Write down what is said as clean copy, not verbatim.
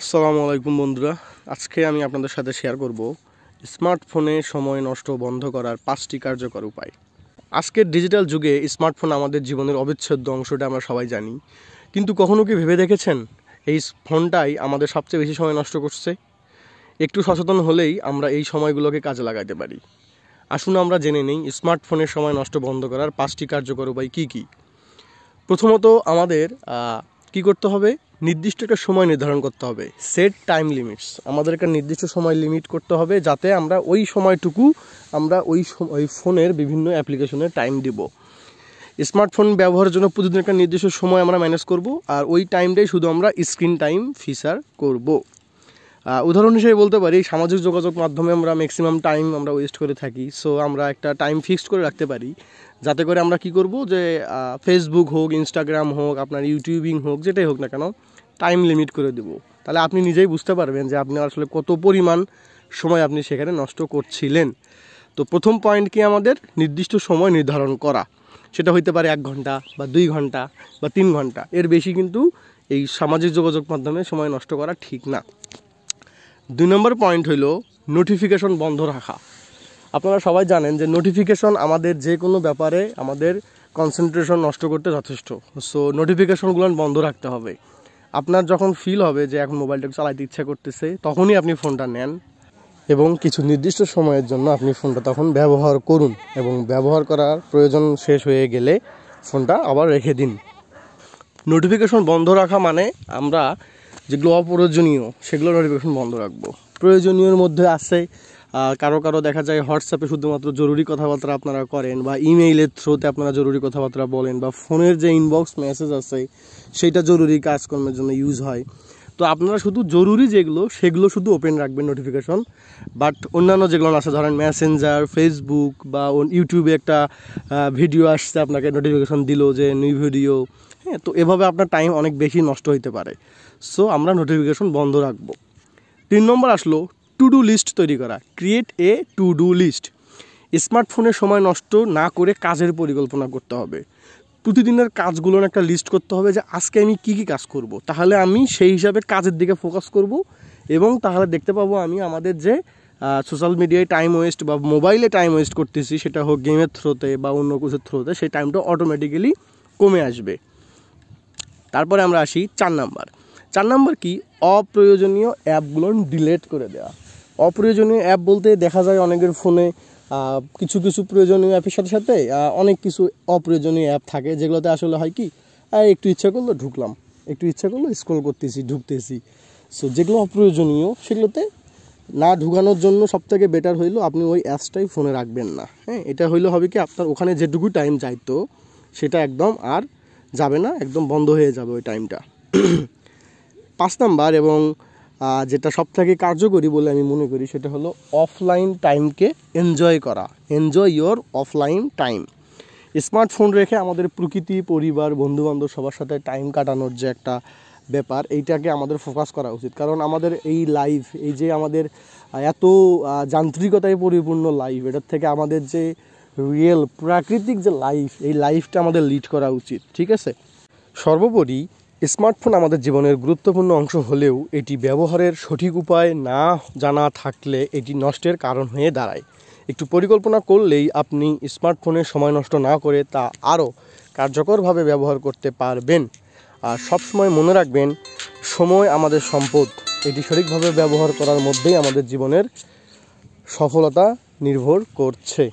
আসসালামু আলাইকুম বন্ধুরা, আজকে আমি আপনাদের সাথে শেয়ার করব স্মার্টফোনে সময় নষ্ট বন্ধ করার 5টি কার্যকর উপায়। আজকের ডিজিটাল যুগে স্মার্টফোন আমাদের জীবনের অবিচ্ছেদ্য অংশটা আমরা সবাই জানি, কিন্তু কখনো কি ভেবে দেখেছেন এই ফোনটাই আমাদের সবচেয়ে বেশি সময় নষ্ট করছে? একটু সচেতন হলেই আমরা এই সময়গুলোকে কাজে লাগাতে পারি। আসুন আমরা জেনে নেই স্মার্টফোনের সময় নষ্ট বন্ধ করার 5টি কার্যকর উপায় কী কী। প্রথমত আমাদের কি করতে হবে, নির্দিষ্ট একটা সময় নির্ধারণ করতে হবে। সেট টাইম লিমিটস, আমাদের একটা নির্দিষ্ট সময় লিমিট করতে হবে যাতে আমরা ওই সময়টুকু আমরা ওই ফোনের বিভিন্ন অ্যাপ্লিকেশনের টাইম দিব। স্মার্টফোন ব্যবহারের জন্য প্রতিদিন একটা নির্দিষ্ট সময় আমরা ম্যানেজ করব, আর ওই টাইমটাই শুধু আমরা স্ক্রিন টাইম ফিচার করব। উদাহরণ হিসেবে বলতে পারি, সামাজিক যোগাযোগ মাধ্যমে আমরা ম্যাক্সিমাম টাইম আমরা ওয়েস্ট করে থাকি। সো আমরা একটা টাইম ফিক্সড করে রাখতে পারি, যাতে করে আমরা কি করব যে ফেসবুক হোক, ইনস্টাগ্রাম হোক, আপনার ইউটিউবিং হোক, যেটাই হোক না কেন, টাইম লিমিট করে দেব। তাহলে আপনি নিজেই বুঝতে পারবেন যে আপনি আসলে কত পরিমাণ সময় আপনি সেখানে নষ্ট করছিলেন। তো প্রথম পয়েন্ট কি, আমাদের নির্দিষ্ট সময় নির্ধারণ করা। সেটা হইতে পারে 1 ঘন্টা বা 2 ঘন্টা বা 3 ঘন্টা, এর বেশি কিন্তু এই সামাজিক যোগাযোগ মাধ্যমে সময় নষ্ট করা ঠিক না। 2 নম্বর পয়েন্ট হইল নোটিফিকেশন বন্ধ রাখা। আপনারা সবাই জানেন যে নোটিফিকেশন আমাদের যে কোনো ব্যাপারে আমাদের কনসেন্ট্রেশন নষ্ট করতে যথেষ্ট। সো নোটিফিকেশনগুলো বন্ধ রাখতে হবে। আপনার যখন ফিল হবে যে এখন মোবাইলটাকে চালাইতে ইচ্ছা করতেছে, তখনই আপনি ফোনটা নেন এবং কিছু নির্দিষ্ট সময়ের জন্য আপনি ফোনটা তখন ব্যবহার করুন, এবং ব্যবহার করার প্রয়োজন শেষ হয়ে গেলে ফোনটা আবার রেখে দিন। নোটিফিকেশন বন্ধ রাখা মানে আমরা যেগুলো অপ্রয়োজনীয় সেগুলো নোটিফিকেশন বন্ধ রাখবো। প্রয়োজনীয়র মধ্যে আছে কারো দেখা যায় হোয়াটসঅ্যাপে শুধুমাত্র জরুরি কথাবার্তা আপনারা করেন, বা ইমেইলের থ্রুতে আপনারা জরুরি কথাবার্তা বলেন, বা ফোনের যে ইনবক্স মেসেজ আছে সেইটা জরুরি কাজকর্মের জন্য ইউজ হয়। তো আপনারা শুধু জরুরি যেগুলো সেগুলো শুধু ওপেন রাখবেন নোটিফিকেশন। বাট অন্যান্য যেগুলো আছে, ধরেন মেসেঞ্জার, ফেসবুক বা ইউটিউবে একটা ভিডিও আসছে, আপনাকে নোটিফিকেশন দিল যে নিউ ভিডিও, হ্যাঁ, তো এভাবে আপনার টাইম অনেক বেশি নষ্ট হতে পারে। সো আমরা নোটিফিকেশন বন্ধ রাখবো। 3 নম্বর আসলো টু ডু লিস্ট তৈরি করা। Create a to do list. স্মার্টফোনের সময় নষ্ট না করে কাজের পরিকল্পনা করতে হবে। প্রতিদিনের কাজগুলোর একটা লিস্ট করতে হবে যে আজকে আমি কি কি কাজ করব, তাহলে আমি সেই হিসাবে কাজের দিকে ফোকাস করব, এবং তাহলে দেখতে পাবো আমি আমাদের যে সোশ্যাল মিডিয়ায় টাইম ওয়েস্ট বা মোবাইলে টাইম ওয়েস্ট করতেছি, সেটা হোক গেমের থ্রোতে বা অন্য কিছুর থ্রোতে, সেই টাইমটা অটোমেটিক্যালি কমে আসবে। তারপরে আমরা আসি 4 নাম্বার কি, অপ্রয়োজনীয় অ্যাপগুলো ডিলিট করে দেওয়া। অপ্রয়োজনীয় অ্যাপ বলতে দেখা যায় অনেকের ফোনে কিছু প্রয়োজনীয় অ্যাপের সাথে সাথে অনেক কিছু অপ্রয়োজনীয় অ্যাপ থাকে, যেগুলোতে আসলে হয় কি, একটু ইচ্ছা করলো ঢুকলাম, একটু ইচ্ছা করলো স্ক্রল করতেছি, ঢুকতেছি। সো যেগুলো অপ্রয়োজনীয় সেগুলোতে না ঢুকানোর জন্য সবথেকে বেটার হইলো আপনি ওই অ্যাপসটাই ফোনে রাখবেন না। হ্যাঁ, এটা হইলে হবে কি, আপনার ওখানে যেটুকু টাইম যাইতো সেটা একদম আর যাবে না, একদম বন্ধ হয়ে যাবে ওই টাইমটা। 5 নাম্বার এবং যেটা সবথেকে কার্যকরী বলে আমি মনে করি, সেটা হলো অফলাইন টাইমকে এনজয় করা। Enjoy your offline time. Smartphone রেখে আমাদের প্রকৃতি, পরিবার, বন্ধুবান্ধব সবার সাথে টাইম কাটানোর যে একটা ব্যাপার, এইটাকে আমাদের ফোকাস করা উচিত। কারণ আমাদের এই লাইফ, এই যে আমাদের এত যান্ত্রিকতায় পরিপূর্ণ লাইফ, এটার থেকে আমাদের যে রিয়েল প্রাকৃতিক যে লাইফ, এই লাইফটা আমাদের লিড করা উচিত। ঠিক আছে। সর্বোপরি স্মার্টফোন আমাদের জীবনের গুরুত্বপূর্ণ অংশ হলেও এটি ব্যবহারের সঠিক উপায় না জানা থাকলে এটি নষ্টের কারণ হয়ে দাঁড়ায়। একটু পরিকল্পনা করলেই আপনি স্মার্টফোনের সময় নষ্ট না করে তা আরও কার্যকরভাবে ব্যবহার করতে পারবেন। আর সবসময় মনে রাখবেন, সময় আমাদের সম্পদ। এটি সঠিকভাবে ব্যবহার করার মধ্যেই আমাদের জীবনের সফলতা নির্ভর করছে।